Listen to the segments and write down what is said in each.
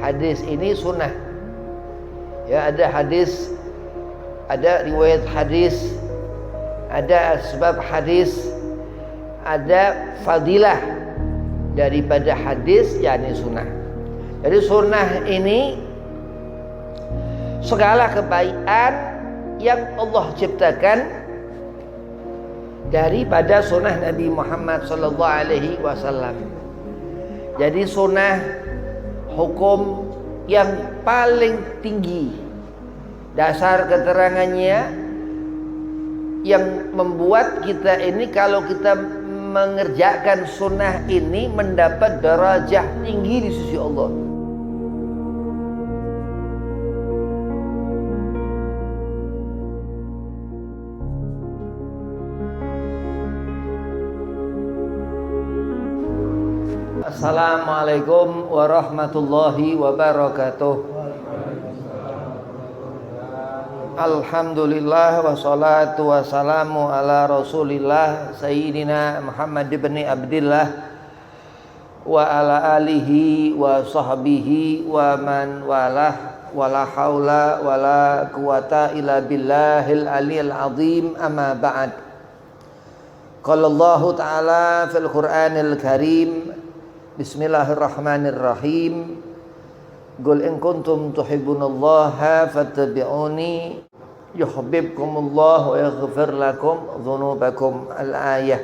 hadis ini sunnah. Ya, ada hadis, ada riwayat hadis, ada asbab hadis, ada fadilah daripada hadis, yakni sunnah. Jadi sunnah ini segala kebaikan yang Allah ciptakan daripada sunnah Nabi Muhammad sallallahu alaihi wasallam. Jadi sunnah hukum yang paling tinggi, dasar keterangannya yang membuat kita ini kalau kita mengerjakan sunnah ini mendapat derajah tinggi di sisi Allah. Assalamualaikum warahmatullahi wabarakatuh. Alhamdulillah wassalatu wassalamu ala rasulillah Sayyidina Muhammad ibn Abdillah wa ala alihi wa sahbihi wa man walah wala haula wala quwata illa billahil aliyil azim, amma ba'd. Qala Allah ta'ala fil Qur'anil Karim, Bismillahirrahmanirrahim. Qul in kuntum tuhibbunallaha fattabi'uni yuhibbukumullah wa yaghfir lakum dzunubakum. Al-ayah.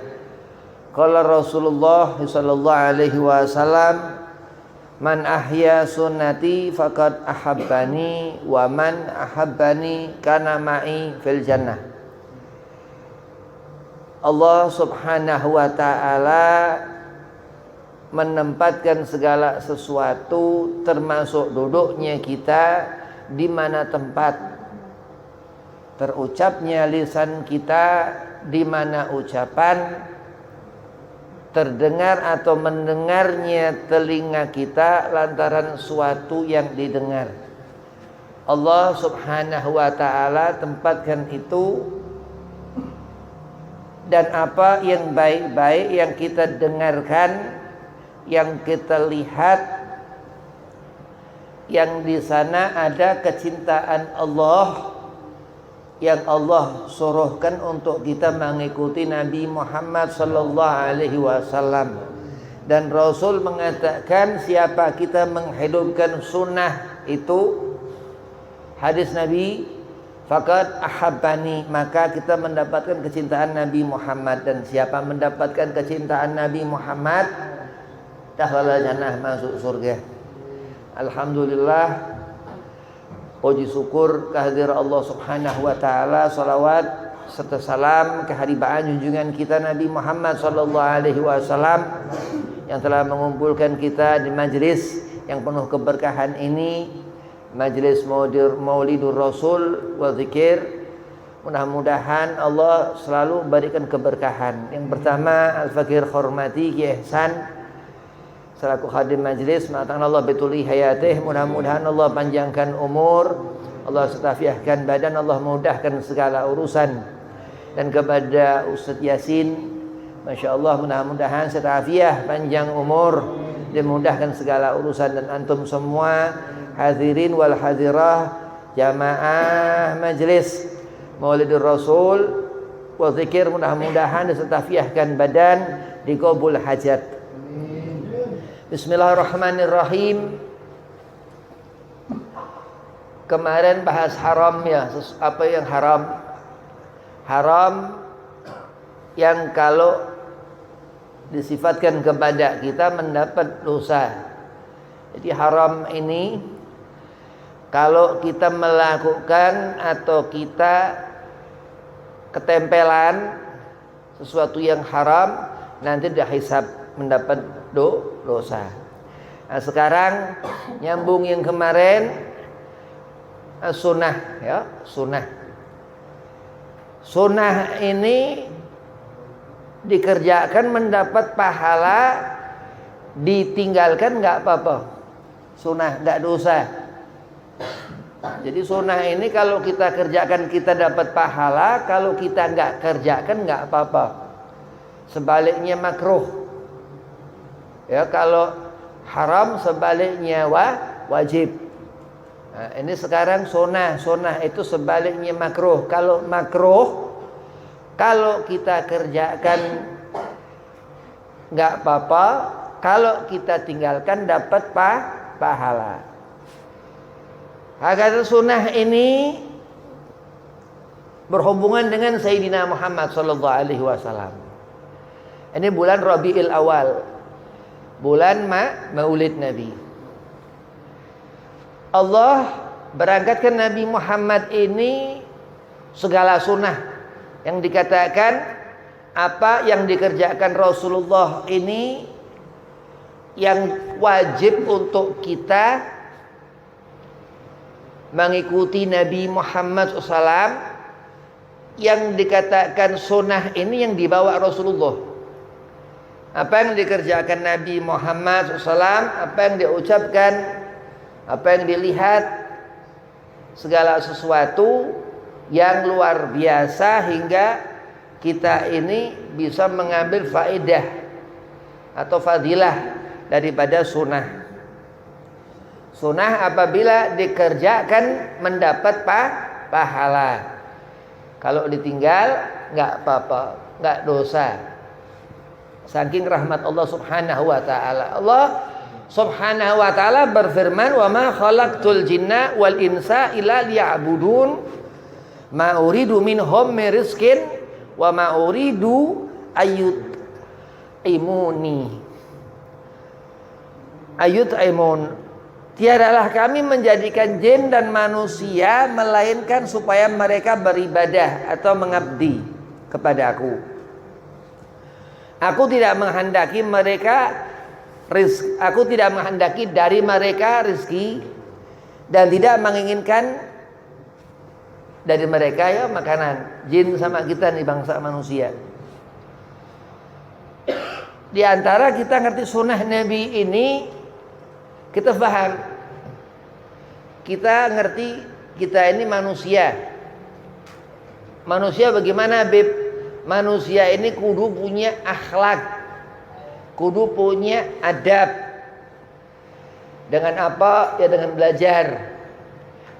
Qala Rasulullah sallallahu alaihi wasallam, man ahya sunnati faqad ahabbani wa man ahabbani kana ma'i fil jannah. Allah Subhanahu wa ta'ala menempatkan segala sesuatu termasuk duduknya kita di mana tempat, terucapnya lisan kita di mana ucapan, terdengar atau mendengarnya telinga kita lantaran suatu yang didengar. Allah Subhanahu wa ta'ala tempatkan itu, dan apa yang baik-baik yang kita dengarkan, yang kita lihat, yang di sana ada kecintaan Allah, yang Allah suruhkan untuk kita mengikuti Nabi Muhammad sallallahu alaihi wasallam. Dan Rasul mengatakan siapa kita menghidupkan sunnah itu, hadis Nabi, faqad ahabbani, maka kita mendapatkan kecintaan Nabi Muhammad. Dan siapa mendapatkan kecintaan Nabi Muhammad, dakhala jannah, masuk surga. Alhamdulillah, puji syukur kehadirat Allah Subhanahu wa taala, salawat serta salam keharibaan junjungan kita Nabi Muhammad sallallahu alaihi wasallam yang telah mengumpulkan kita di majlis yang penuh keberkahan ini, majlis Maulidur Rasul wa zikir. Mudah-mudahan Allah selalu berikan keberkahan. Yang pertama, Al-Fakir Hormati Ki Ihsan selaku khadim majlis, mengatakan Allah betuli hayatih, mudah-mudahan Allah panjangkan umur, Allah setafiahkan badan, Allah mudahkan segala urusan. Dan kepada Ustaz Yasin, Masya Allah, mudah-mudahan setafiah, panjang umur, dimudahkan segala urusan. Dan antum semua hadirin wal hadirah jamaah majlis Maulidur Rasul wa zikir, mudah-mudahan disetafiahkan badan, dikabul hajat. Bismillahirrahmanirrahim. Kemarin bahas haram ya, apa yang haram? Haram yang kalau disifatkan kepada kita mendapat dosa. Jadi haram ini kalau kita melakukan atau kita ketempelan sesuatu yang haram, nanti dihisab mendapat dosa. Nah, sekarang nyambung yang kemarin, sunnah ya, sunnah. Sunnah ini dikerjakan mendapat pahala, ditinggalkan nggak apa-apa. Sunnah nggak dosa. Jadi sunnah ini kalau kita kerjakan kita dapat pahala, kalau kita nggak kerjakan nggak apa-apa. Sebaliknya makruh. Ya, kalau haram sebaliknya wajib. Nah, ini sekarang sunnah. Sunnah itu sebaliknya makruh. Kalau makruh, kalau kita kerjakan nggak apa-apa. Kalau kita tinggalkan dapat pahala. Kata sunnah ini berhubungan dengan Sayyidina Muhammad sallallahu alaihi wasallam. Ini bulan Rabiul Awal. Bulan Maulid Nabi. Allah berangkatkan Nabi Muhammad ini segala sunnah yang dikatakan apa yang dikerjakan Rasulullah ini yang wajib untuk kita mengikuti Nabi Muhammad SAW. Yang dikatakan sunnah ini yang dibawa Rasulullah. Apa yang dikerjakan Nabi Muhammad SAW, apa yang diucapkan, apa yang dilihat, segala sesuatu yang luar biasa hingga kita ini bisa mengambil faedah atau fadilah daripada sunnah. Sunnah apabila dikerjakan mendapat pahala. Kalau ditinggal nggak apa-apa, nggak dosa. Saking rahmat Allah Subhanahu wa taala. Allah Subhanahu wa ta'ala berfirman, "Wa ma khalaqtul jinna wal insa illa liya'budun ma uridu minhum min rizqin wa ma uridu ayut'imun." Tiadalah kami menjadikan jin dan manusia melainkan supaya mereka beribadah atau mengabdi kepada Aku. Aku tidak menghendaki mereka Aku tidak menghendaki dari mereka rezeki dan tidak menginginkan dari mereka ya makanan. Jin sama kita nih bangsa manusia. Di antara kita ngerti sunnah Nabi ini, kita paham. Kita ngerti kita ini manusia. Manusia bagaimana, Bib? Manusia ini kudu punya akhlak. Kudu punya adab. Dengan apa? Ya dengan belajar.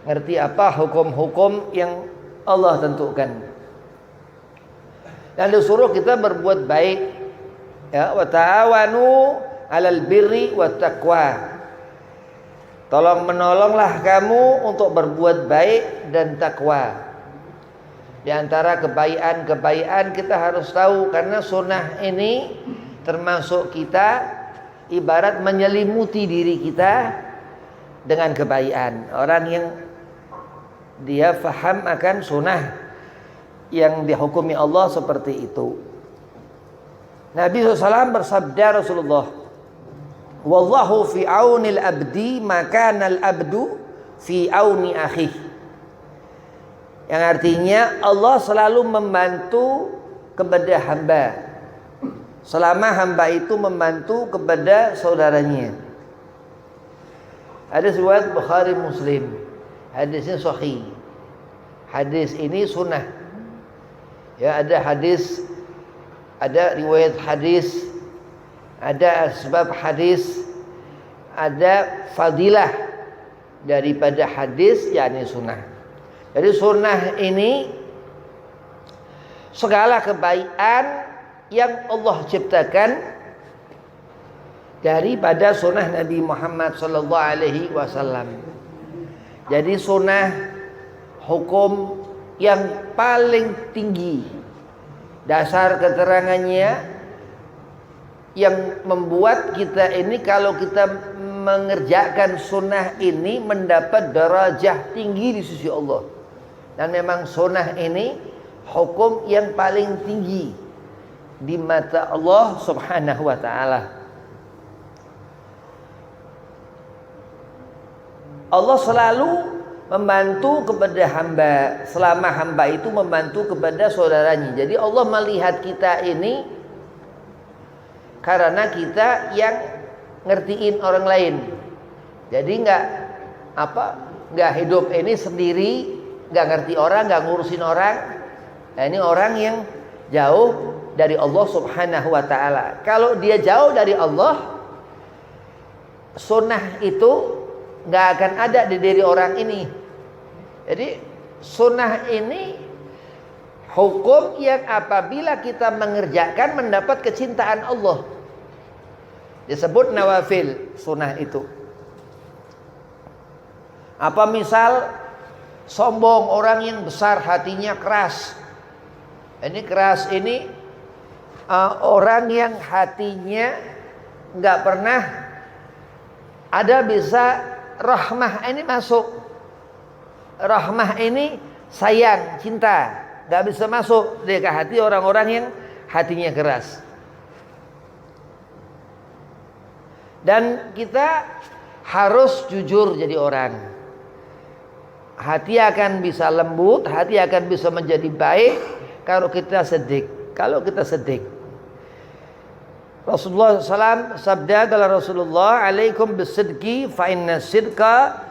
Ngerti apa hukum-hukum yang Allah tentukan. Dan disuruh kita berbuat baik. Ya, wa ta'awanu 'alal birri wat taqwa. Tolong menolonglah kamu untuk berbuat baik dan takwa. Di antara kebaikan kita harus tahu, karena sunnah ini termasuk kita ibarat menyelimuti diri kita dengan kebaikan. Orang yang dia faham akan sunnah yang dihukumi Allah seperti itu. Nabi SAW bersabda, Rasulullah, "Wallahu fi aunil abdi makanal abdu fi auni akhih." Yang artinya Allah selalu membantu kepada hamba selama hamba itu membantu kepada saudaranya. Hadis riwayat Bukhari Muslim. Hadisnya sahih. Hadis ini sunnah. Ya, ada hadis, ada riwayat hadis, ada sebab hadis, ada fadilah daripada hadis, yakni sunnah. Jadi sunnah ini segala kebaikan yang Allah ciptakan daripada sunnah Nabi Muhammad sallallahu alaihi wasallam. Jadi sunnah hukum yang paling tinggi, dasar keterangannya yang membuat kita ini kalau kita mengerjakan sunnah ini mendapat derajah tinggi di sisi Allah. Dan memang sunnah ini hukum yang paling tinggi di mata Allah Subhanahu wa ta'ala. Allah selalu membantu kepada hamba selama hamba itu membantu kepada saudaranya. Jadi Allah melihat kita ini karena kita yang ngertiin orang lain. Jadi nggak hidup ini sendiri, nggak ngerti orang, nggak ngurusin orang. Nah, ini orang yang jauh dari Allah Subhanahu wa ta'ala. Kalau dia jauh dari Allah, sunnah itu nggak akan ada di diri orang ini. Jadi sunnah ini hukum yang apabila kita mengerjakan mendapat kecintaan Allah. Disebut nawafil sunnah itu. Apa misal sombong, orang yang besar hatinya keras. Ini keras ini orang yang hatinya nggak pernah ada bisa rahmah ini masuk. Rahmah ini sayang, cinta, nggak bisa masuk di hati orang-orang yang hatinya keras. Dan kita harus jujur jadi orang. Hati akan bisa lembut, hati akan bisa menjadi baik kalau kita sedih. Rasulullah SAW sabda dalam Rasulullah, alaikum bisidqi fa inna sidqa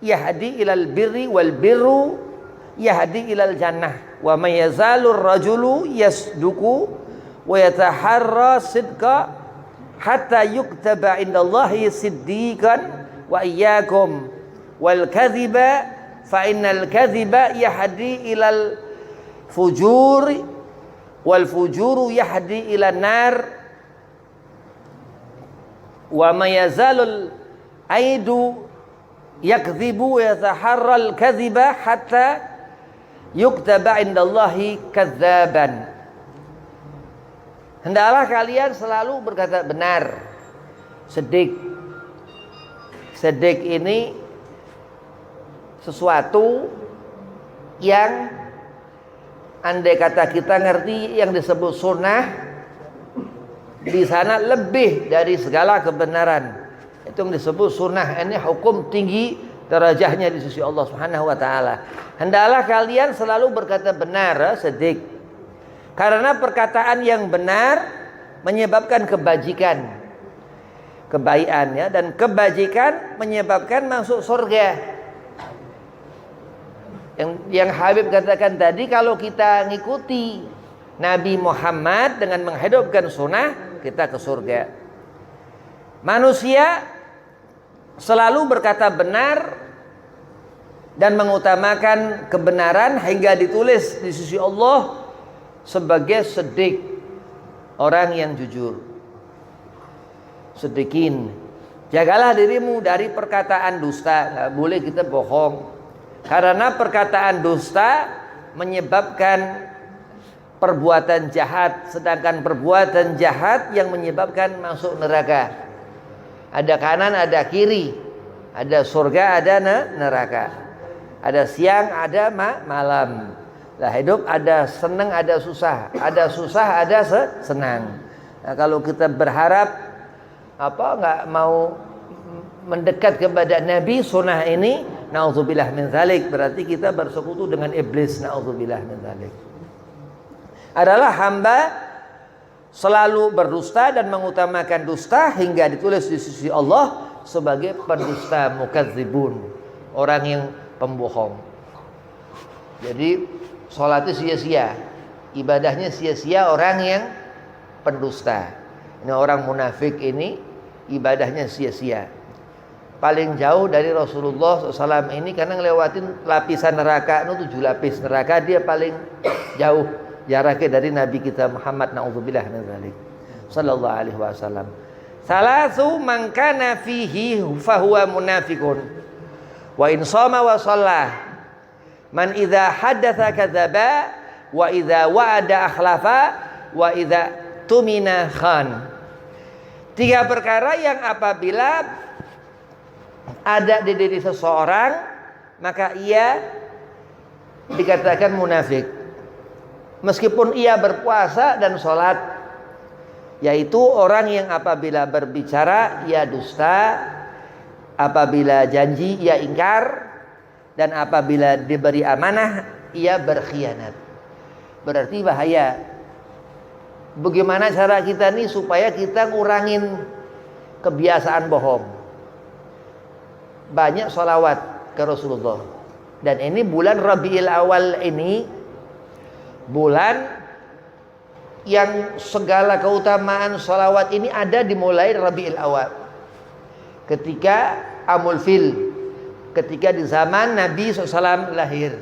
yahdi ilal birri wal birru yahdi ilal jannah wa may yazalur rajulu yasduku wa yataharra sidqa hatta yuktaba indallahi siddiqan wa iyyakum wal kadhiba fa innal kadhiba yahdi ilal fujur wal fujuru yahdi ilan nar wa may yazalul aidu yakdzibu wa yataharral kadhiba hatta yuktaba indallahi kadzaban. Hendaklah kalian selalu berkata benar. Sidq ini sesuatu yang andai kata kita ngerti yang disebut sunnah, di sana lebih dari segala kebenaran. Itu yang disebut sunnah. Ini hukum tinggi derajahnya di sisi Allah Subhanahu wa taala. Hendaklah kalian selalu berkata benar, sidq. Karena perkataan yang benar menyebabkan kebajikan, kebaikan ya, dan kebajikan menyebabkan masuk surga. Yang Habib katakan tadi, kalau kita ngikuti Nabi Muhammad dengan menghidupkan sunnah, kita ke surga. Manusia selalu berkata benar dan mengutamakan kebenaran hingga ditulis di sisi Allah sebagai siddiq, orang yang jujur. Siddiqin, jagalah dirimu dari perkataan dusta. Nggak boleh kita bohong, karena perkataan dusta menyebabkan perbuatan jahat, sedangkan perbuatan jahat yang menyebabkan masuk neraka. Ada kanan, ada kiri, ada surga, ada neraka, ada siang, ada malam. Lah hidup ada senang, ada susah, ada senang. Nah, kalau kita berharap nggak mau mendekat kepada Nabi sunnah ini, naudzubillah min dzalik, berarti kita bersekutu dengan iblis, naudzubillah min dzalik. Adalah hamba selalu berdusta dan mengutamakan dusta hingga ditulis di sisi Allah sebagai pendusta, mukadzibun, orang yang pembohong. Jadi sholatnya sia-sia, ibadahnya sia-sia orang yang pendusta. Ini orang munafik ini ibadahnya sia-sia. Paling jauh dari Rasulullah SAW ini karena ngelewatin lapisan neraka, 7 lapis neraka, dia paling jauh jaraknya dari Nabi kita Muhammad, na'udzubillah min dzalik, sallallahu alaihi wasallam. Salasu man kana fihi fahuwa munafiqun wa in shama wa shalla. Man idza haddatsa kadzaba wa idza wa'ada akhlafa wa idza tumina khan. 3 perkara yang apabila ada di diri seseorang, maka ia dikatakan munafik. Meskipun ia berpuasa dan sholat, yaitu orang yang apabila berbicara ia dusta, apabila janji ia ingkar, dan apabila diberi amanah ia berkhianat. Berarti bahaya. Bagaimana cara kita nih supaya kita ngurangin kebiasaan bohong? Banyak sholawat ke Rasulullah. Dan ini bulan Rabiul Awal ini, bulan yang segala keutamaan sholawat ini ada dimulai Rabiul Awal. Ketika Amul Fil, ketika di zaman Nabi SAW lahir.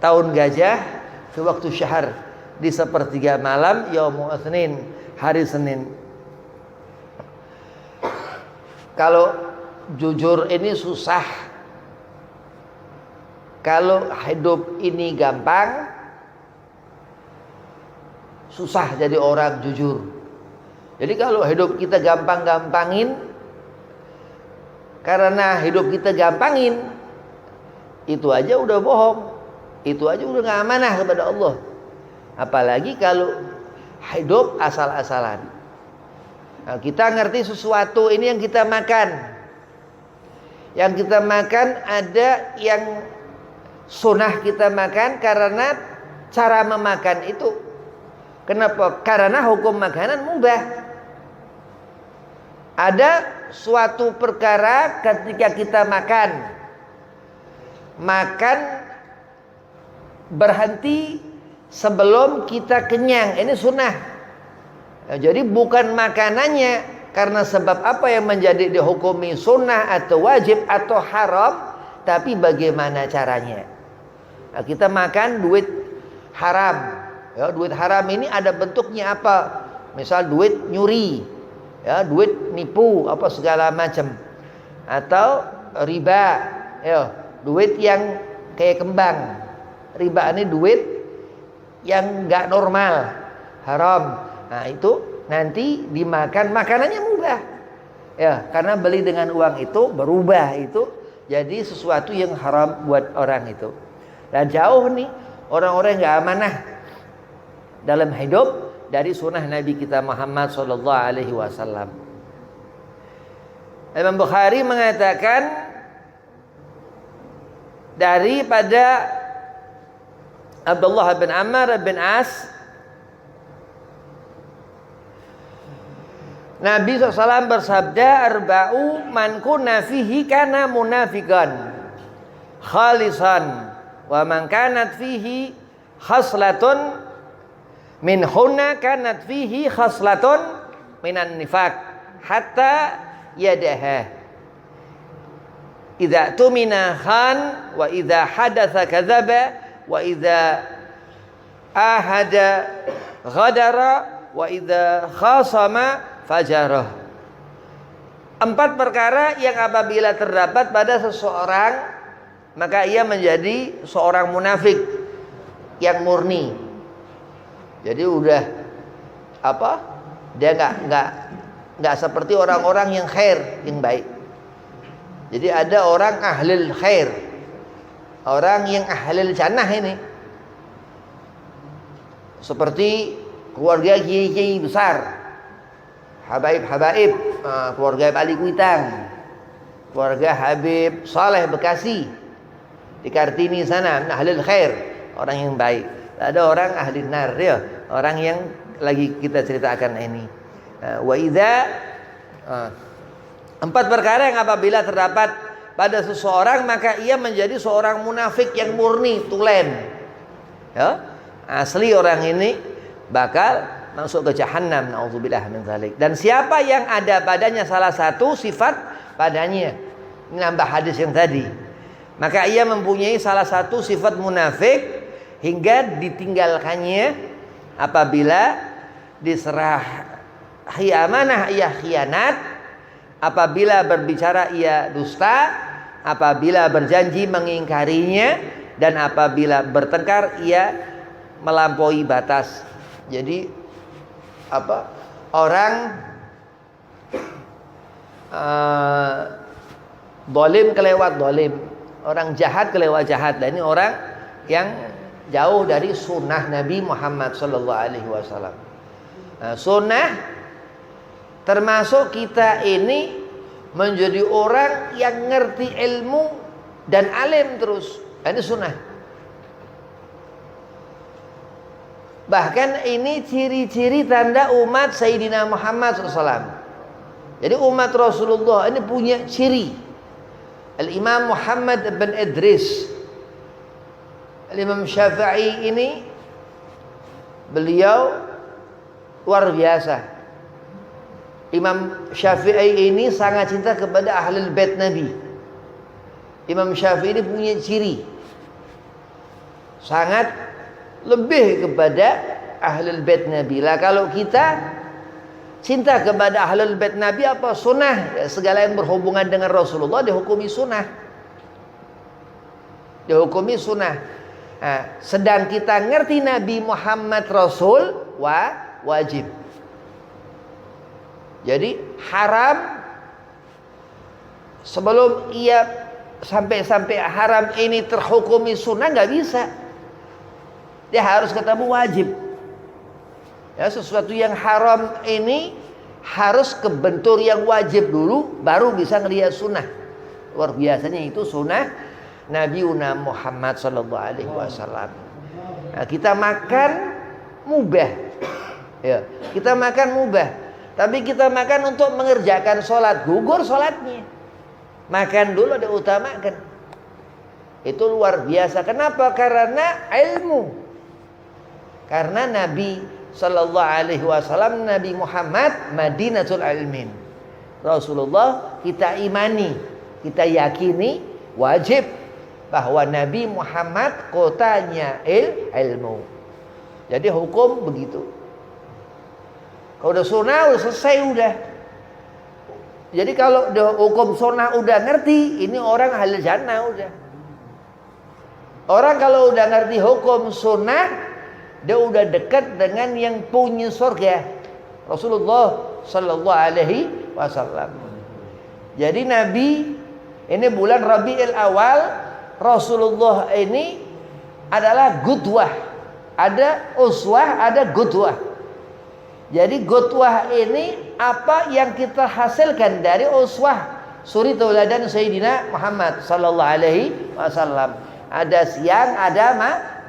Tahun gajah fi waktu syahr, di sepertiga malam yaumul Itsnin, hari Senin. Kalau jujur ini susah. Kalau hidup ini gampang, susah jadi orang jujur. Jadi kalau hidup kita gampang-gampangin, karena hidup kita gampangin, itu aja udah bohong. Itu aja udah gak amanah kepada Allah. Apalagi kalau hidup asal-asalan. Nah, kita ngerti sesuatu ini yang kita makan. Yang kita makan ada yang sunnah kita makan karena cara memakan itu. Kenapa? Karena hukum makanan mubah. Ada suatu perkara ketika kita makan berhenti sebelum kita kenyang. Ini sunnah. Jadi bukan makanannya, karena sebab apa yang menjadi dihukumi sunnah atau wajib atau haram, tapi bagaimana caranya. Nah, kita makan duit haram. Ya, duit haram ini ada bentuknya apa? Misal duit nyuri, ya, duit nipu, apa segala macam, atau riba, ya, duit yang kayak kembang. Riba ini duit yang nggak normal, haram. Nah itu nanti dimakan, makanannya mubah, ya, karena beli dengan uang itu berubah itu jadi sesuatu yang haram buat orang itu. Dan jauh nih orang-orang nggak amanah dalam hidup dari sunnah Nabi kita Muhammad SAW. Imam Bukhari mengatakan daripada Abdullah bin Amr bin As, Nabi SAW bersabda, arba'u man kunna fihi kana munafiqan khalisan wa man kanat fihi khaslatun min hunna kanat fihi khaslatun minan nifaq hatta yadaha idza tumina khan wa idza hadatsa kadzaba wa idza ahada ghadara wa idza khasama fajarah. 4 perkara yang apabila terdapat pada seseorang, maka ia menjadi seorang munafik yang murni. Jadi udah apa? Dia enggak seperti orang-orang yang khair, yang baik. Jadi ada orang ahlul khair, orang yang ahlul jannah ini, seperti keluarga kiai-kiai besar, habaib-habaib, keluarga Ali Kuitang, keluarga Habib Saleh Bekasi di Kartini sana, ahlul khair, orang yang baik. Ada orang ahli nar, ya, orang yang lagi kita ceritakan ini. Wa idza 4 perkara yang apabila terdapat pada seseorang, maka ia menjadi seorang munafik yang murni, tulen. Ya, asli orang ini bakal masuk ke jahanam, naudzubillah min dzalik. Dan siapa yang ada padanya salah satu sifat padanya, ini nambah hadis yang tadi, maka ia mempunyai salah satu sifat munafik hingga ditinggalkannya apabila diserahi amanah ia khianat, apabila berbicara ia dusta, apabila berjanji mengingkarinya, dan apabila bertengkar ia melampaui batas. Jadi apa? Orang dolim kelewat dolim, orang jahat kelewat jahat. Dan ini orang yang jauh dari sunnah Nabi Muhammad SAW. Sunnah termasuk kita ini menjadi orang yang ngerti ilmu dan alim terus. Ini sunnah. Bahkan ini ciri-ciri tanda umat Sayyidina Muhammad SAW. Jadi umat Rasulullah ini punya ciri. Al-Imam Muhammad bin Idris, Al-Imam Syafi'i ini, beliau luar biasa. Imam Syafi'i ini sangat cinta kepada Ahlul Bait Nabi. Imam Syafi'i ini punya ciri sangat lebih kepada ahlul bait Nabi. Lah kalau kita cinta kepada ahlul bait Nabi apa sunnah, ya, segala yang berhubungan dengan Rasulullah dihukumi sunnah. Dihukumi sunnah. Nah, sedang kita ngerti Nabi Muhammad Rasul wajib. Jadi haram sebelum ia sampai haram ini terhukumi sunnah nggak bisa. Dia harus ketemu wajib. Ya, sesuatu yang haram ini harus kebentur yang wajib dulu, baru bisa ngelihat sunnah. Luar biasanya itu sunnah Nabi Muhammad sallallahu alaihi wasallam. Nah, kita makan mubah. Ya, kita makan mubah. Tapi kita makan untuk mengerjakan sholat, gugur sholatnya. Makan dulu diutamakan. Itu luar biasa. Kenapa? Karena ilmu. Karena Nabi sallallahu alaihi wasallam, Nabi Muhammad Madinatul Ilmin. Rasulullah kita imani, kita yakini wajib bahwa Nabi Muhammad kotanya ilmu. Jadi hukum begitu. Kalau udah sunnah udah selesai udah. Jadi kalau hukum sunnah udah ngerti, ini orang ahli jannah udah. Orang kalau udah ngerti hukum sunnah, dia udah dekat dengan yang punya surga, Rasulullah sallallahu alaihi wasallam. Jadi Nabi ini bulan Rabiul Awal, Rasulullah ini adalah qudwah. Ada uswah, ada qudwah. Jadi qudwah ini apa yang kita hasilkan dari uswah, suri tauladan Sayyidina Muhammad sallallahu alaihi wasallam. Ada siang, ada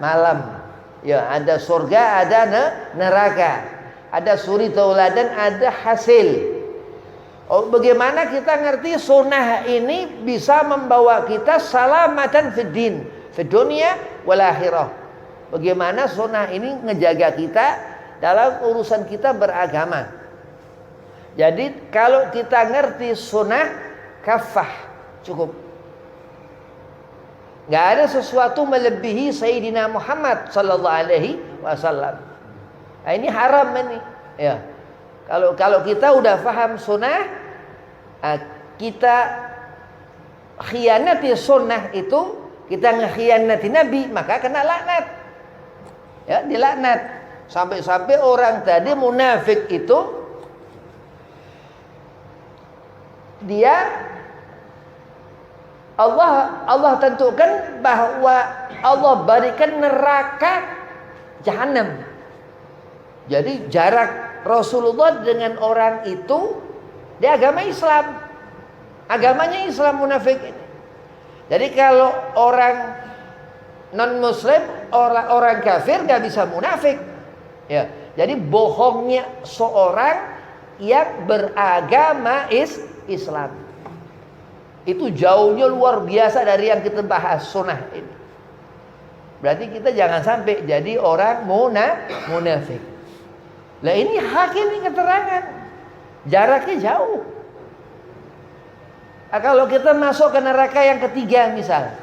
malam. Ya, ada surga, ada neraka. Ada suri tauladan, ada hasil. Oh, bagaimana kita ngerti sunnah ini bisa membawa kita salamatan fid din, fid dunya wal akhirah. Bagaimana sunnah ini ngejaga kita dalam urusan kita beragama. Jadi kalau kita ngerti sunnah, kafah, cukup. Gak ada sesuatu melebihi Sayyidina Muhammad sallallahu alaihi wasallam. Nah, ini haram ini. Ya. Kalau kita udah paham sunnah, kita khianati sunnah itu, kita ngekhianati Nabi, maka kena laknat. Ya, dilaknat. Sampai-sampai orang tadi munafik itu dia Allah tentukan bahwa Allah berikan neraka jahanam. Jadi jarak Rasulullah dengan orang itu dia agama Islam. Agamanya Islam munafik ini. Jadi kalau orang non muslim, orang kafir gak bisa munafik. Ya. Jadi bohongnya seorang yang beragama Islam. Itu jauhnya luar biasa dari yang kita bahas sunnah ini. Berarti kita jangan sampai jadi orang munafik. Lah ini hak ini keterangan. Jaraknya jauh. Kalau kita masuk ke neraka yang ketiga misal,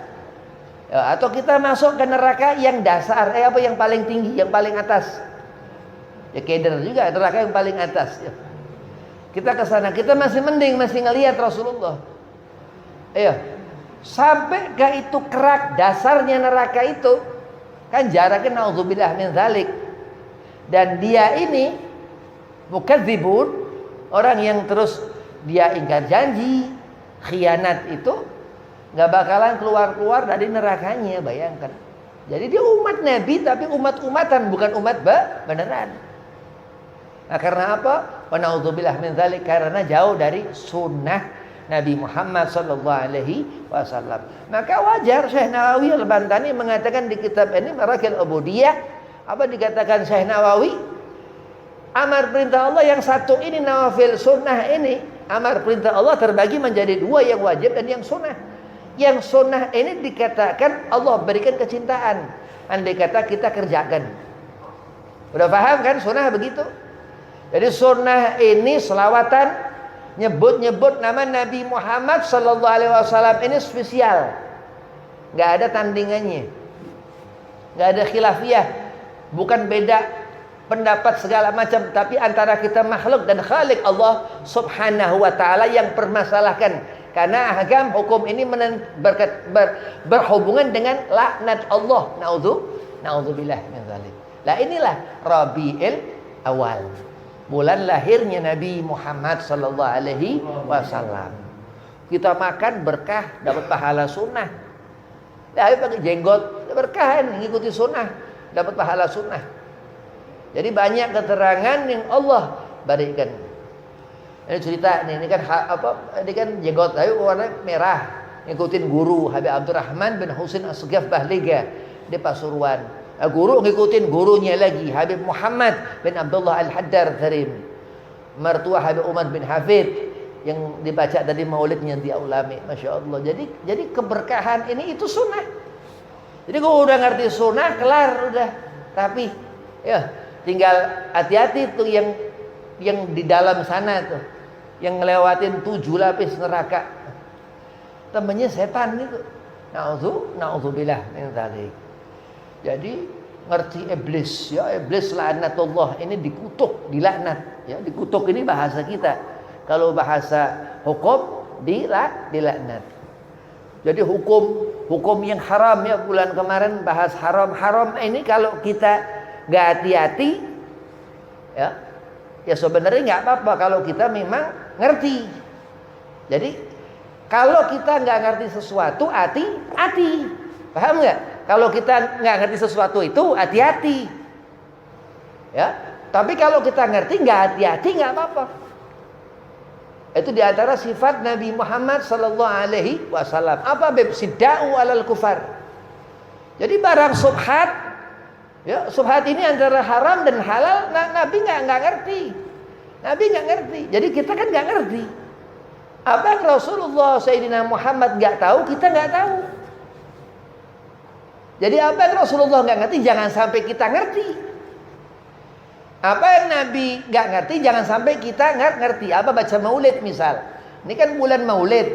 ya, atau kita masuk ke neraka yang dasar, apa yang paling tinggi, yang paling atas, ya keder juga neraka yang paling atas. Ya. Kita ke sana, kita masih mending masih ngelihat Rasulullah. Iya, sampai ke itu kerak dasarnya neraka itu kan jaraknya naudzubillah min dzalik. Dan dia ini mukadzibun, orang yang terus dia ingkar janji, khianat itu nggak bakalan keluar dari nerakanya, bayangkan. Jadi dia umat Nabi tapi umat-umatan, bukan umat beneran. Nah, karena apa? Wa naudzubillah min dzalik, karena jauh dari sunnah Nabi Muhammad sallallahu alaihi wasallam. Maka wajar Syekh Nawawi Al-Bantani mengatakan di kitab ini Marakil Ubudiyah, apa dikatakan Syekh Nawawi? Amar perintah Allah yang satu ini, nawafil sunnah ini, amar perintah Allah terbagi menjadi dua, yang wajib dan yang sunnah. Yang sunnah ini dikatakan Allah berikan kecintaan, andai kata kita kerjakan. Udah paham kan sunnah begitu? Jadi sunnah ini selawatan, nyebut-nyebut nama Nabi Muhammad sallallahu alaihi wasallam ini spesial. nggak ada tandingannya, nggak ada khilafiyah, bukan beda pendapat segala macam, tapi antara kita makhluk dan Khalik Allah Subhanahu wa taala yang permasalahkan. Karena agam hukum ini berhubungan dengan laknat Allah. Naudzubillah min dzalik. Lah inilah Rabiul Awal, bulan lahirnya Nabi Muhammad sallallahu alaihi wasallam. Kita makan berkah, dapat pahala sunnah. Dah pakai jenggot, berkah kan, ngikuti sunnah, dapat pahala sunnah. Jadi banyak keterangan yang Allah berikan. Ini cerita nih, ini kan ini kan jenggot ayo warna merah, ngikutin guru Habib Abdurrahman bin Husain Asghaf Bahliga di Pasuruan. Nah, guru ngikutin gurunya lagi Habib Muhammad bin Abdullah Al-Haddar Karim, mertua Habib Umar bin Hafid yang dibaca tadi maulidnya di Aulami, masya Allah. Jadi keberkahan ini itu sunnah. Jadi kalau udah ngerti sunnah kelar udah. Tapi ya tinggal hati-hati tuh yang di dalam sana tuh, yang ngelewatin 7 lapis neraka. Temennya setan itu. Nauzubillah min dzalik. Jadi ngerti iblis, ya iblis laknatullah, ini dikutuk, dilaknat, ya dikutuk ini bahasa kita. Kalau bahasa hukum dilaknat. Jadi hukum yang haram, ya bulan kemarin bahas haram ini kalau kita nggak hati-hati, ya sebenarnya nggak apa-apa kalau kita memang ngerti. Jadi kalau kita nggak ngerti sesuatu, hati-hati, paham nggak? Kalau kita nggak ngerti sesuatu itu hati-hati, ya. Tapi kalau kita ngerti nggak hati-hati nggak apa-apa. Itu diantara sifat Nabi Muhammad sallallahu alaihi wasallam. Apa bab sidda'u alal kufar. Jadi barang subhat, ya subhat ini antara haram dan halal, Nabi nggak ngerti. Nabi nggak ngerti. Jadi kita kan nggak ngerti. Apa yang Rasulullah Sayyidina Muhammad nggak tahu, kita nggak tahu. Jadi apa yang Rasulullah nggak ngerti, jangan sampai kita ngerti. Apa yang Nabi nggak ngerti, jangan sampai kita ngerti. Apa baca maulid misal. Ini kan bulan maulid.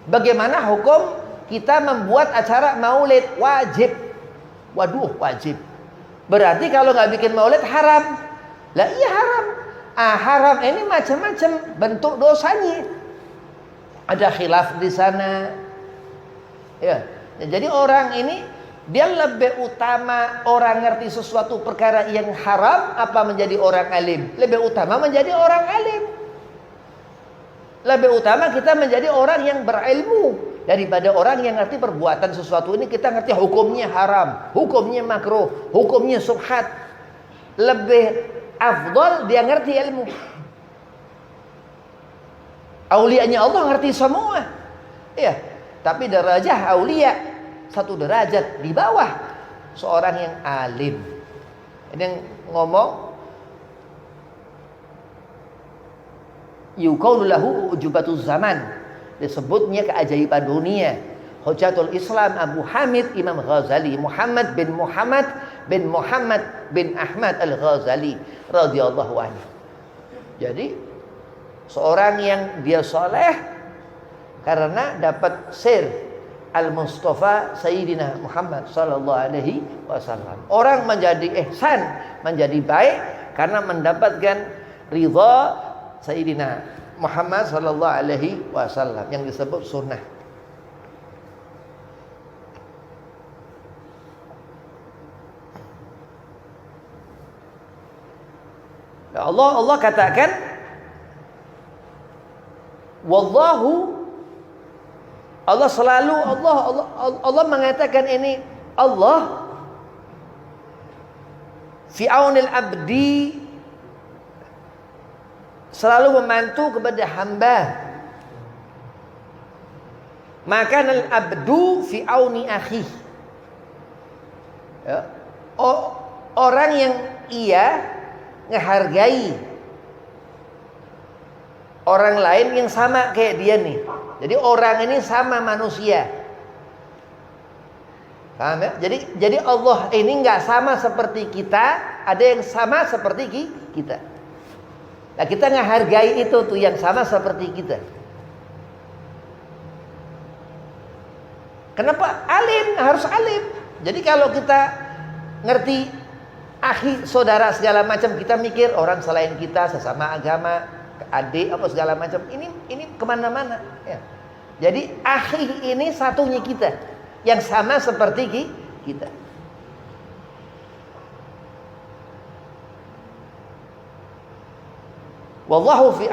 Bagaimana hukum kita membuat acara maulid? Wajib. Waduh, wajib. Berarti kalau nggak bikin maulid haram. Lah iya haram. Haram ini macam-macam bentuk dosanya. Ada khilaf di sana. Ya. Jadi orang ini dia lebih utama orang ngerti sesuatu perkara yang haram apa menjadi orang alim? Lebih utama menjadi orang alim. Lebih utama kita menjadi orang yang berilmu daripada orang yang ngerti perbuatan sesuatu ini kita ngerti hukumnya haram, hukumnya makruh, hukumnya subhat. Lebih afdal dia ngerti ilmu. Aulianya Allah ngerti semua. Iya, tapi derajah aulia satu derajat di bawah seorang yang alim. Ini yang ngomong yuqaulu lahu ujubatuz zaman, disebutnya keajaiban dunia. Hujatul Islam Abu Hamid Imam Ghazali, Muhammad bin Ahmad Al-Ghazali radhiyallahu anhu. Jadi seorang yang dia soleh karena dapat sir Al-Mustafa Sayyidina Muhammad sallallahu alaihi wasallam. Orang menjadi ihsan, menjadi baik karena mendapatkan ridha Sayyidina Muhammad sallallahu alaihi wasallam yang disebut sunnah. Allah katakan wallahu, Allah selalu Allah mengatakan ini, Allah fi aunil abdi, selalu membantu kepada hamba. Maka al abdu fi auni akhi, ya. Orang yang ia ngehargai orang lain yang sama kayak dia nih. Jadi orang ini sama manusia. Paham ya? Jadi Allah ini nggak sama seperti kita, ada yang sama seperti kita. Nah, kita ngehargai itu tuh yang sama seperti kita. Kenapa? Alim, harus alim. Jadi kalau kita ngerti akhi, saudara segala macam, kita mikir orang selain kita, sesama agama, adik apa segala macam, ini kemana-mana ya. Jadi akhi ini satunya kita, yang sama seperti kita. Wallahu fi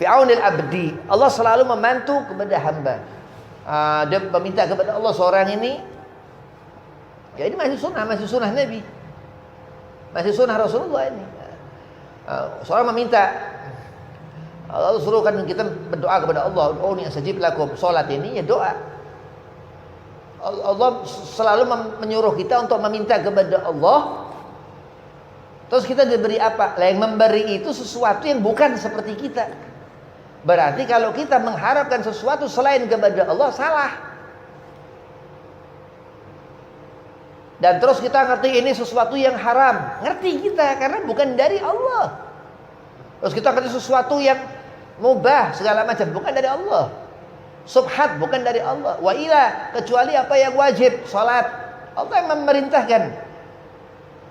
aunil abdi. Allah selalu membantu kepada hamba. Dia meminta kepada Allah seorang ini. Ya ini masih sunnah Nabi. Masih sunnah Rasulullah ini. Seorang meminta, Allah suruhkan kita berdoa kepada Allah. Ud'uni astajib lakum. Salat ini ya doa. Allah selalu menyuruh kita untuk meminta kepada Allah. Terus kita diberi apa? Yang memberi itu sesuatu yang bukan seperti kita. Berarti kalau kita mengharapkan sesuatu selain kepada Allah, salah. Dan terus kita ngerti ini sesuatu yang haram. Ngerti kita, karena bukan dari Allah. Terus kita ngerti sesuatu yang mubah, segala macam, bukan dari Allah. Subhat, bukan dari Allah. Wa ila, kecuali apa yang wajib, salat. Allah yang memerintahkan.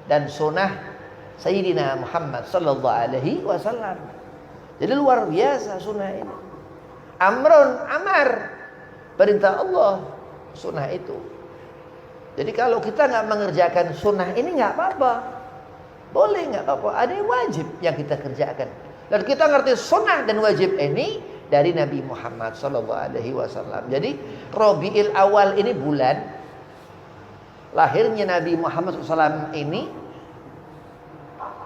Dan sunnah Sayyidina Muhammad sallallahu alaihi wasallam. Jadi luar biasa sunnah ini. Amar, perintah Allah, sunnah itu. Jadi kalau kita nggak mengerjakan sunnah ini nggak apa-apa, boleh nggak apa-apa. Ada yang wajib yang kita kerjakan. Dan kita ngerti sunnah dan wajib ini dari Nabi Muhammad sallallahu alaihi wasallam. Jadi Rabiul Awal ini bulan lahirnya Nabi Muhammad SAW ini.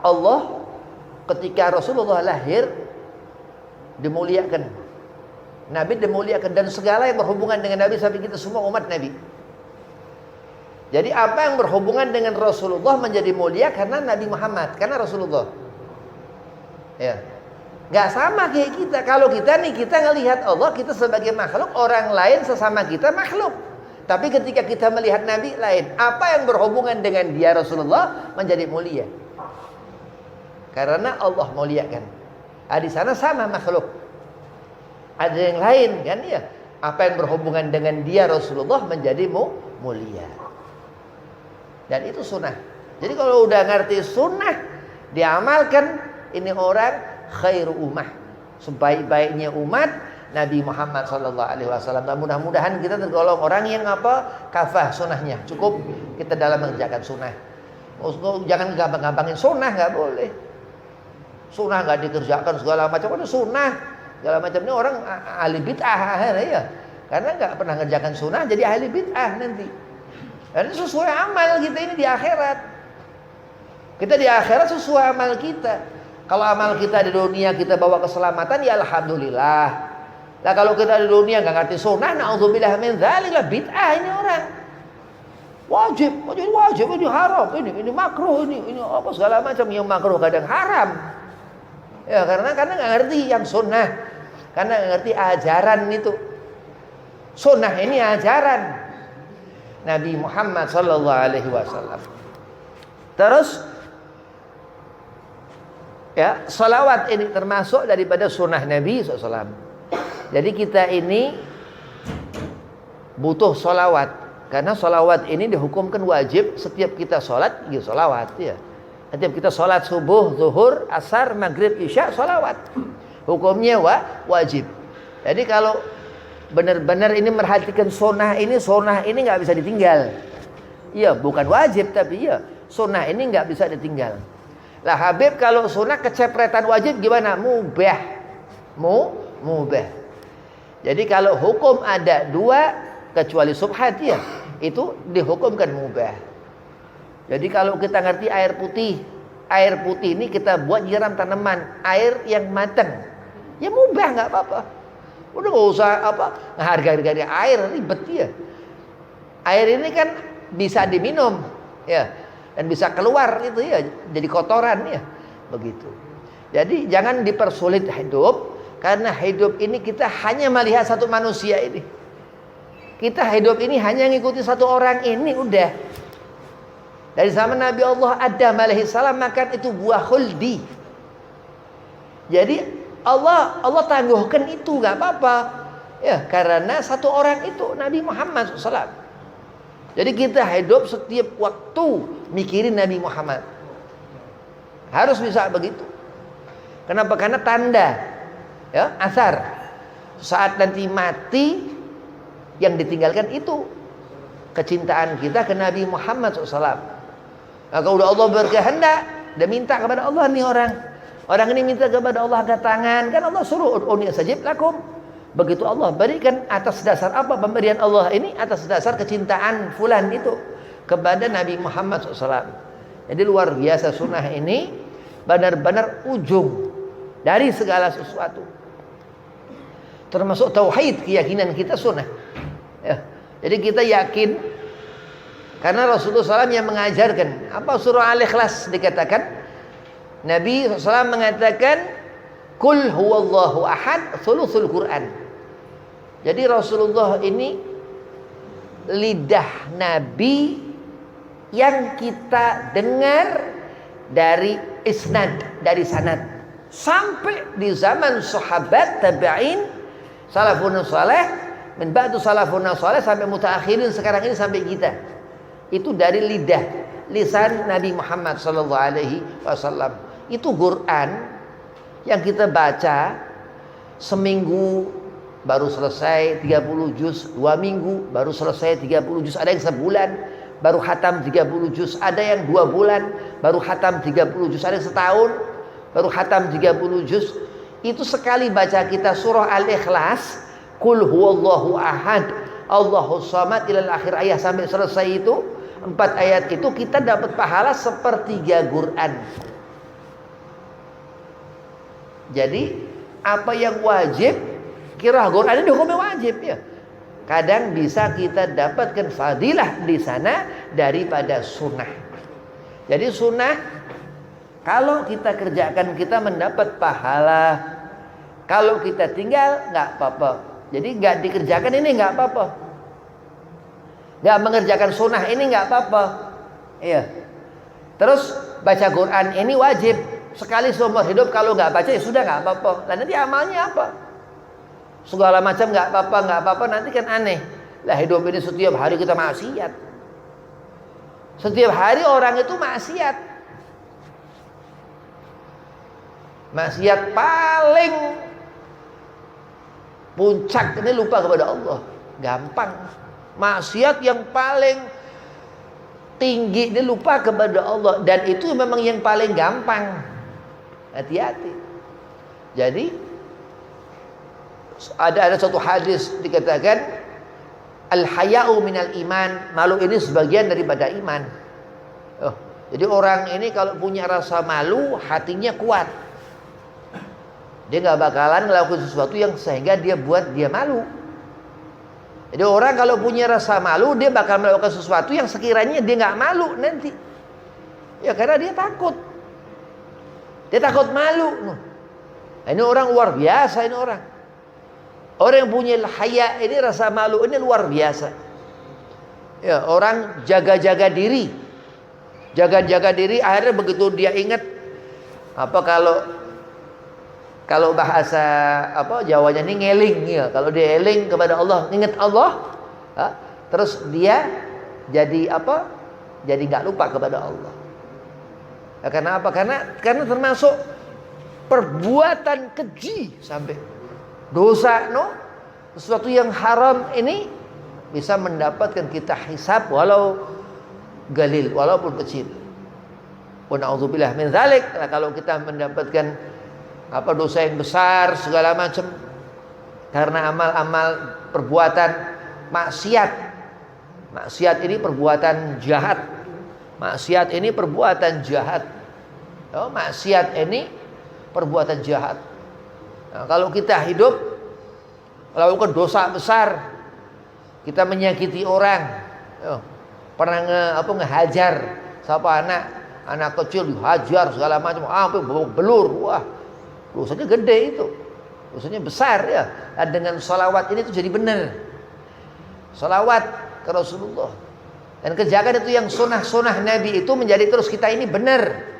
Allah ketika Rasulullah lahir dimuliakan, Nabi dimuliakan, dan segala yang berhubungan dengan Nabi sampai kita semua umat Nabi. Jadi apa yang berhubungan dengan Rasulullah menjadi mulia karena Nabi Muhammad, karena Rasulullah. Ya, nggak sama kayak kita. Kalau kita nih, kita ngelihat Allah, kita sebagai makhluk, orang lain sesama kita makhluk. Tapi ketika kita melihat Nabi lain, apa yang berhubungan dengan dia Rasulullah menjadi mulia. Karena Allah muliakan. Di sana sama makhluk. Ada yang lain kan ya. Apa yang berhubungan dengan dia Rasulullah menjadi mulia. Dan itu sunnah. Jadi kalau udah ngerti sunnah, diamalkan, ini orang khairu ummah. Sebaik-baiknya umat Nabi Muhammad SAW. Dan mudah-mudahan kita tergolong orang yang kafah sunnahnya. Cukup kita dalam mengerjakan sunnah. Jangan gampang-gampangin sunnah, nggak boleh. Sunnah nggak dikerjakan segala macam, ada sunnah segala macam. Ini orang ahli bid'ah ya, karena nggak pernah ngerjakan sunnah jadi ahli bid'ah nanti. Dan sesuai amal kita ini di akhirat. Kita di akhirat sesuai amal kita. Kalau amal kita di dunia kita bawa keselamatan, ya alhamdulillah. Nah kalau kita di dunia nggak ngerti sunnah, naudzubillah min dzalik, bid'ah ini orang. Wajib ini haram, ini makruh, ini apa segala macam. Yang makruh kadang haram. Ya karena nggak ngerti yang sunnah, karena nggak ngerti ajaran itu. Sunnah ini ajaran Nabi Muhammad sallallahu alaihi wasallam. Terus ya, salawat ini termasuk daripada sunnah Nabi SAW. Jadi kita ini butuh salawat, karena salawat ini dihukumkan wajib setiap kita sholat, ya salawat ya. Setiap kita sholat subuh, zuhur, asar, maghrib, isya, salawat. Hukumnya wajib. Jadi kalau benar-benar ini merhatikan sunnah ini nggak bisa ditinggal. Iya, bukan wajib tapi ya sunnah ini nggak bisa ditinggal. Lah Habib, kalau sunnah kecepretan wajib gimana? Mubah. Mubah. Jadi kalau hukum ada dua kecuali subhat ya, itu dihukumkan mubah. Jadi kalau kita ngerti air putih ini kita buat nyiram tanaman, air yang matang, ya mubah, nggak apa-apa. Udah nggak usah harga-harga air, ribet ya. Air ini kan bisa diminum, ya, dan bisa keluar itu ya, jadi kotoran ya, begitu. Jadi jangan dipersulit hidup, karena hidup ini kita hanya melihat satu manusia ini. Kita hidup ini hanya ngikuti satu orang ini, udah. Dari zaman Nabi Allah Adam alaihissalam makan itu buah khuldi. Jadi Allah tangguhkan itu, nggak apa-apa. Ya, karena satu orang itu Nabi Muhammad SAW. Jadi kita hidup setiap waktu mikirin Nabi Muhammad. Harus bisa begitu. Kenapa? Karena tanda, ya, asar. Saat nanti mati, yang ditinggalkan itu kecintaan kita ke Nabi Muhammad SAW. Maka udah Allah berkehendak, dia minta kepada Allah nih orang ini minta kepada Allah angkat tangan, kan Allah suruh ud'uni astajib lakum. Begitu Allah berikan, atas dasar apa pemberian Allah ini? Atas dasar kecintaan fulan itu kepada Nabi Muhammad SAW. Jadi luar biasa sunnah ini, benar-benar ujung dari segala sesuatu. Termasuk tauhid, keyakinan kita sunnah. Ya. Jadi kita yakin karena Rasulullah SAW yang mengajarkan. Apa surah Al-Ikhlas dikatakan? Nabi SAW mengatakan, Kul huwallahu ahad, thuluthul Quran. Jadi Rasulullah ini lidah Nabi yang kita dengar dari isnad, dari sanad, sampai di zaman sahabat, tabi'in, salafun saleh, min ba'du salafun saleh, sampai mutaakhirin sekarang ini sampai kita. Itu dari lisan Nabi Muhammad sallallahu alaihi wasallam. Itu Quran yang kita baca seminggu baru selesai 30 juz, 2 minggu baru selesai 30 juz, ada yang sebulan baru khatam 30 juz, ada yang 2 bulan baru khatam 30 juz, ada yang setahun baru khatam 30 juz. Itu sekali baca kita surah Al-Ikhlas, Qul huwallahu ahad, Allahus samad, ilal akhir ayat sampai selesai itu, 4 ayat itu kita dapat pahala sepertiga Quran. Jadi apa yang wajib, kira Quran ini hukumnya wajib ya. Kadang bisa kita dapatkan fadilah di sana daripada sunnah. Jadi sunnah kalau kita kerjakan kita mendapat pahala. Kalau kita tinggal nggak apa-apa. Jadi nggak dikerjakan ini nggak apa-apa. Nggak mengerjakan sunnah ini nggak apa-apa. Iya. Terus baca Quran ini wajib. Sekali seumur hidup, kalau nggak baca ya sudah nggak apa-apa. Lah nanti amalnya apa? Segala macam nggak apa-apa, nanti kan aneh. Lah hidup ini setiap hari kita maksiat. Setiap hari orang itu maksiat. Maksiat paling puncak ini lupa kepada Allah. Gampang. Maksiat yang paling tinggi ini lupa kepada Allah. Dan itu memang yang paling gampang. Hati-hati. Jadi ada satu hadis dikatakan al-haya'u minal iman, malu ini sebagian daripada iman. Jadi orang ini kalau punya rasa malu, hatinya kuat. Dia nggak bakalan ngelakuin sesuatu yang sehingga dia buat dia malu. Jadi orang kalau punya rasa malu, dia bakal melakukan sesuatu yang sekiranya dia nggak malu nanti. Ya karena dia takut. Dia takut malu. Nah, ini orang luar biasa ini orang. Orang yang punya haya ini, rasa malu ini luar biasa. Ya, orang jaga-jaga diri. Jaga-jaga diri, akhirnya begitu dia ingat apa kalau bahasa apa Jawanya ini ngeling ya. Kalau dia eling kepada Allah, ingat Allah, terus dia jadi apa? Jadi nggak lupa kepada Allah. Ya, karena apa? Karena termasuk perbuatan keji sampai dosa, sesuatu yang haram ini bisa mendapatkan kita hisab walau galil, walaupun kecil. Wa na'udzubillah min dzalik. Kalau kita mendapatkan apa dosa yang besar segala macam karena amal-amal perbuatan maksiat. Maksiat ini perbuatan jahat. Maksiat ini perbuatan jahat. Maksiat ini perbuatan jahat. Nah, kalau kita hidup melakukan dosa besar, kita menyakiti orang, pernah ngehajar siapa anak kecil dihajar segala macam, sampai babak belur, wah dosanya gede itu, dosanya besar ya. Dan dengan sholawat ini tuh jadi benar, sholawat ke Rasulullah dan kerjakan itu yang sunnah Nabi itu menjadi terus kita ini benar.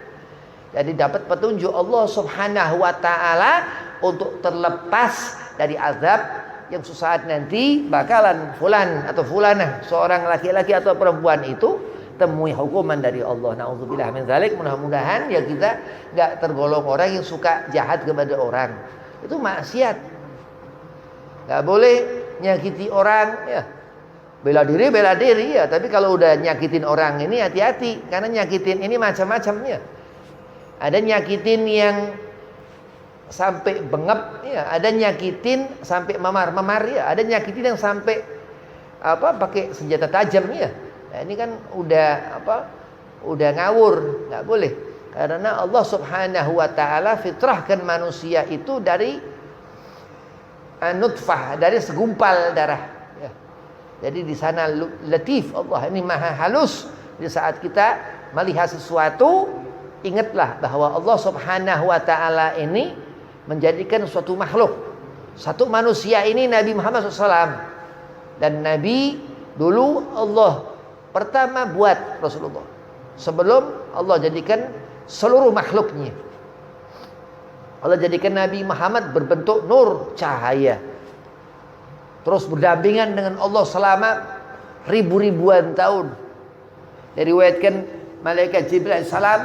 Jadi dapat petunjuk Allah Subhanahu wa taala untuk terlepas dari azab yang suatu saat nanti bakalan fulan atau fulanah, seorang laki-laki atau perempuan itu temui hukuman dari Allah. Nauzubillah min dzalik. Mudah-mudahan ya kita enggak tergolong orang yang suka jahat kepada orang. Itu maksiat. Enggak boleh nyakiti orang ya. Bela diri ya, tapi kalau udah nyakitin orang ini hati-hati, karena nyakitin ini macam-macamnya. Ada nyakitin yang sampai bengep ya, ada nyakitin sampai memar-memar ya, ada nyakitin yang sampai pakai senjata tajam ya. Nah, ini kan udah ngawur, nggak boleh. Karena Allah Subhanahu wa taala fitrahkan manusia itu dari nutfah, dari segumpal darah ya. Jadi di sana latif, Allah ini maha halus. Di saat kita melihat sesuatu, ingatlah bahwa Allah Subhanahu wa taala ini menjadikan suatu makhluk, satu manusia ini Nabi Muhammad SAW. Dan Nabi dulu Allah pertama buat Rasulullah sebelum Allah jadikan seluruh makhluknya. Allah jadikan Nabi Muhammad berbentuk nur, cahaya, terus berdampingan dengan Allah selama ribu-ribuan tahun. Diriwayatkan malaikat Jibril salam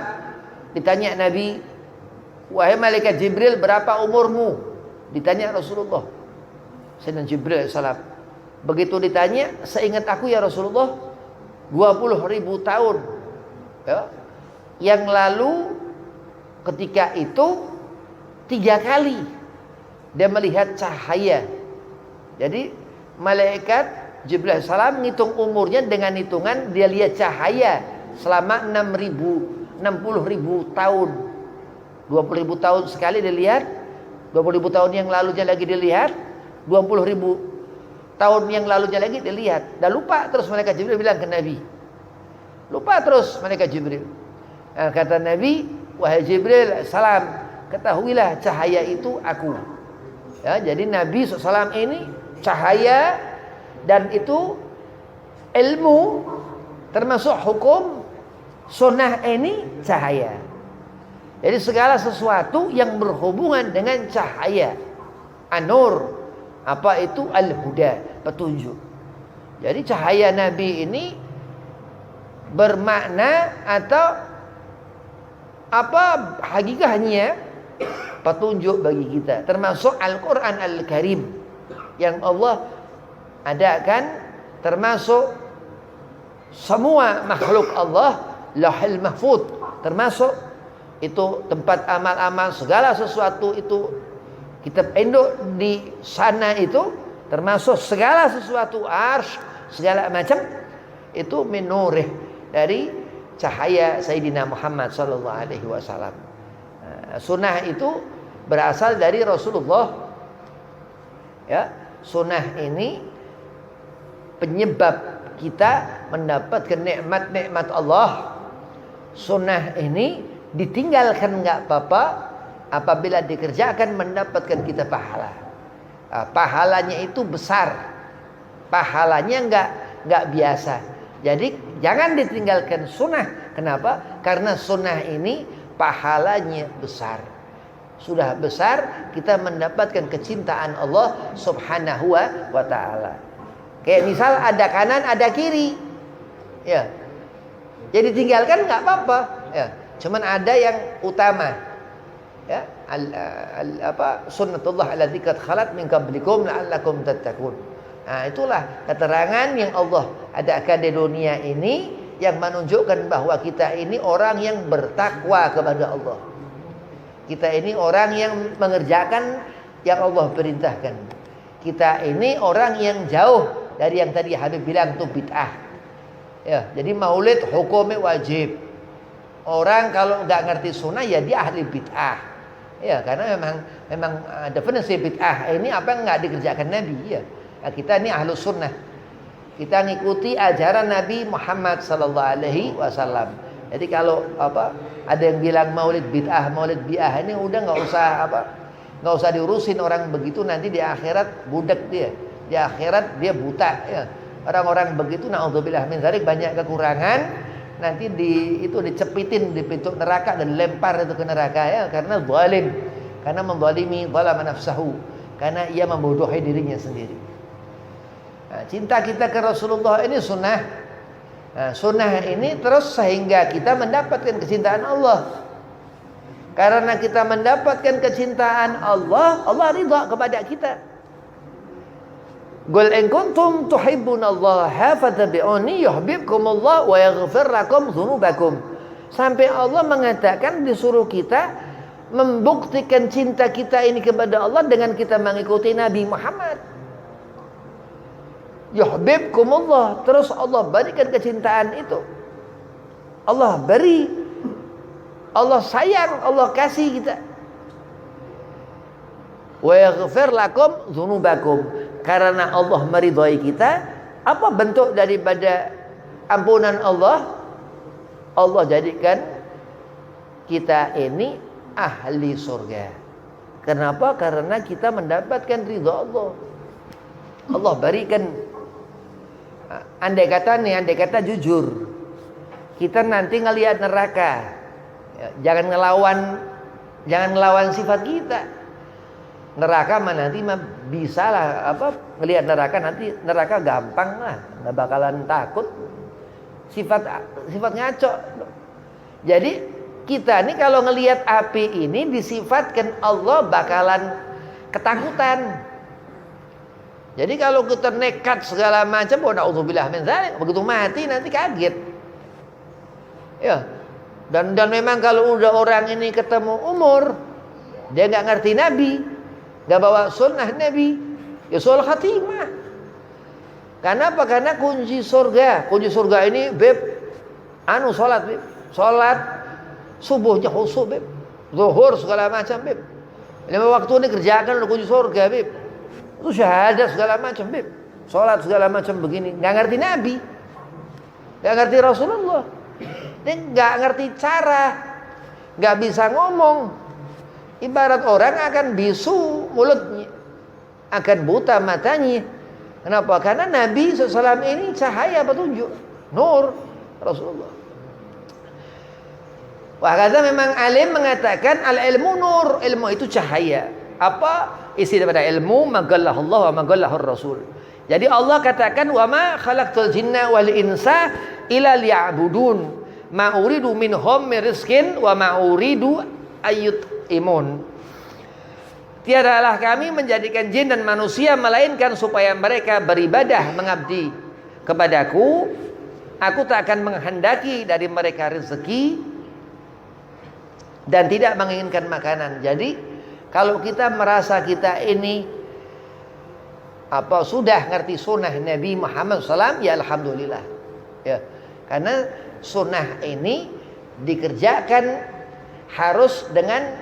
ditanya Nabi, wahai malaikat Jibril, berapa umurmu? Ditanya Rasulullah. Sayyidina Jibril salam. Begitu ditanya, seingat aku ya Rasulullah 20.000 tahun ya. Yang lalu ketika itu 3 kali dia melihat cahaya. Jadi malaikat Jibril salam ngitung umurnya dengan hitungan dia lihat cahaya selama 60.000 tahun. 20.000 tahun sekali dilihat, 20.000 tahun yang lalunya lagi dilihat, 20.000 tahun yang lalunya lagi dilihat. Dah lupa terus malaikat Jibril bilang ke Nabi. Lupa terus malaikat Jibril. Nah, kata Nabi, wahai Jibril salam, ketahuilah cahaya itu aku. Ya, jadi Nabi SAW ini cahaya, dan itu ilmu termasuk hukum sunnah ini cahaya. Jadi segala sesuatu yang berhubungan dengan cahaya, an-nur, apa itu al-huda, petunjuk. Jadi cahaya Nabi ini bermakna atau apa hakikatnya petunjuk bagi kita, termasuk Al-Qur'an Al-Karim yang Allah adakan, termasuk semua makhluk Allah, Lauhul Mahfuz, termasuk itu tempat amal-amal, segala sesuatu itu kitab induk di sana itu, termasuk segala sesuatu arsy, segala macam itu min nurih, dari cahaya Sayyidina Muhammad sallallahu alaihi wasallam. Sunnah itu berasal dari Rasulullah. Ya, sunnah ini penyebab kita mendapatkan nikmat-nikmat Allah. Sunnah ini ditinggalkan enggak apa-apa, apabila dikerjakan mendapatkan kita pahala. Pahalanya itu besar. Pahalanya enggak biasa. Jadi jangan ditinggalkan sunnah. Kenapa? Karena sunnah ini pahalanya besar. Sudah besar kita mendapatkan kecintaan Allah Subhanahu wa taala. Kayak misal ada kanan, ada kiri. Ya. Jadi tinggalkan enggak apa-apa, ya. Cuman ada yang utama. Ya, sunnatullah allati qad khalat min qablikum la'allakum tattaqun. Nah, itulah keterangan yang Allah adakan di dunia ini yang menunjukkan bahwa kita ini orang yang bertakwa kepada Allah. Kita ini orang yang mengerjakan yang Allah perintahkan. Kita ini orang yang jauh dari yang tadi Habib bilang itu bid'ah. Ya, jadi maulid hukumnya wajib. Orang kalau nggak ngerti sunnah ya dia ahli bid'ah. Ya, karena memang definisi bid'ah ini apa yang nggak dikerjakan Nabi ya. Nah, kita ini ahlu sunnah. Kita ngikuti ajaran Nabi Muhammad sallallahu alaihi wasallam. Jadi kalau ada yang bilang maulid bid'ah ini udah nggak usah diurusin orang begitu, nanti di akhirat budak dia. Di akhirat dia buta ya. Orang-orang begitu naudzubillah min dzalik banyak kekurangan. Nanti itu dicepitin di pintu neraka dan lempar itu ke neraka ya, karena zalim, karena menzalimi zalama nafsahu, karena ia membodohi dirinya sendiri. Nah, cinta kita ke Rasulullah ini sunnah. Nah, sunnah ini terus sehingga kita mendapatkan kecintaan Allah. Karena kita mendapatkan kecintaan Allah, Allah ridha kepada kita. Qul in kuntum tuhibbunallaha fattabi'uni yuhibbukumullah wa yaghfir lakum dzunubakum. Sampai Allah mengatakan disuruh kita membuktikan cinta kita ini kepada Allah dengan kita mengikuti Nabi Muhammad. Yuhibbukumullah, terus Allah berikan kecintaan itu. Allah beri, Allah sayang, Allah kasih kita. Wa yaghfir lakum dzunubakum. Karena Allah meridhai kita, apa bentuk daripada ampunan Allah? Allah jadikan kita ini ahli surga. Kenapa? Karena kita mendapatkan ridha Allah. Allah berikan. Andai kata jujur, kita nanti ngelihat neraka, jangan ngelawan sifat kita. Neraka nanti bisa lah ngelihat neraka, nanti neraka gampang lah, nggak bakalan takut. Sifat ngaco. Jadi kita nih kalau ngelihat api ini disifatkan Allah bakalan ketakutan. Jadi kalau kita nekat segala macam, na'udzubillah min dzalik, begitu mati nanti kaget. Ya. Dan memang kalau udah orang ini ketemu umur, dia nggak ngerti Nabi, nggak bawa sunnah Nabi, ya soal khatimah. Karena apa? Karena kunci surga ini sholat, beb. Sholat subuhnya khusyuk, beb. Zuhur segala macam, beb. 5 waktu ini kerjakan udah kunci surga, beb. Itu syahadat segala macam, beb. Sholat segala macam begini, nggak ngerti Nabi, nggak ngerti Rasulullah, dia nggak ngerti cara, nggak bisa ngomong. Ibarat orang akan bisu mulutnya, akan buta matanya. Kenapa? Karena Nabi SAW ini cahaya petunjuk, nur Rasulullah. Wah, kata memang alim mengatakan al-ilmu nur, ilmu itu cahaya. Apa isi daripada ilmu? Magallah Allah wa magallahur Rasul. Jadi Allah katakan wa ma khalaqtul jinna wal insa illa liya'budun ma uridu minhum min rizqin wa ma uridu ayyut'imun. Tiadalah kami menjadikan jin dan manusia melainkan supaya mereka beribadah mengabdi kepadaku. Aku tak akan menghendaki dari mereka rezeki dan tidak menginginkan makanan. Jadi kalau kita merasa kita ini sudah ngerti sunnah Nabi Muhammad SAW, ya alhamdulillah. Ya, karena sunnah ini dikerjakan harus dengan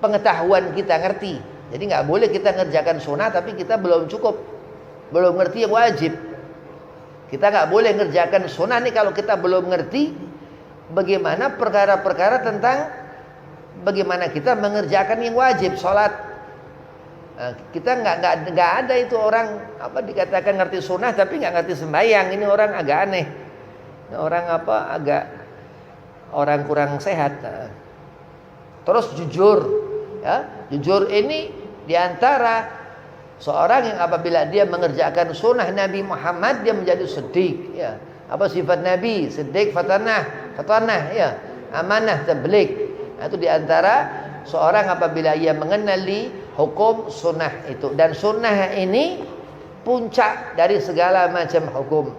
pengetahuan kita ngerti. Jadi nggak boleh kita ngerjakan sunnah tapi kita belum cukup, belum ngerti yang wajib. Kita nggak boleh ngerjakan sunnah nih kalau kita belum ngerti bagaimana perkara-perkara tentang bagaimana kita mengerjakan yang wajib, sholat. Nah, kita nggak ada itu orang dikatakan ngerti sunnah tapi nggak ngerti sembahyang. Ini orang agak aneh. Ini orang orang kurang sehat. Nah. Terus jujur, ya, jujur ini diantara seorang yang apabila dia mengerjakan sunnah Nabi Muhammad dia menjadi siddiq. Ya. Apa sifat Nabi? Siddiq, fatanah, ya, amanah, tabligh. Nah, itu diantara seorang apabila ia mengenali hukum sunnah itu. Dan sunnah ini puncak dari segala macam hukum.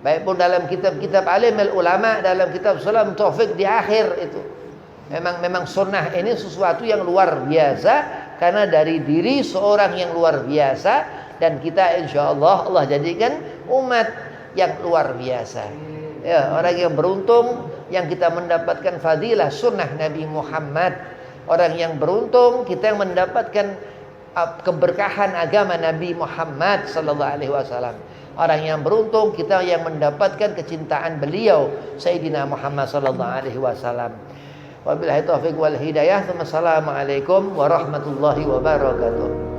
Baik pun dalam kitab-kitab alimul ulama, dalam kitab Salam Taufik di akhir itu. Memang sunnah ini sesuatu yang luar biasa karena dari diri seorang yang luar biasa dan kita insyaallah Allah jadikan umat yang luar biasa. Ya, orang yang beruntung yang kita mendapatkan fadilah sunnah Nabi Muhammad. Orang yang beruntung kita yang mendapatkan keberkahan agama Nabi Muhammad sallallahu alaihi wasallam. Orang yang beruntung kita yang mendapatkan kecintaan beliau Sayyidina Muhammad sallallahu alaihi wasallam. Wabillahi taufiq wal hidayah. Wassalamualaikum warahmatullahi wabarakatuh.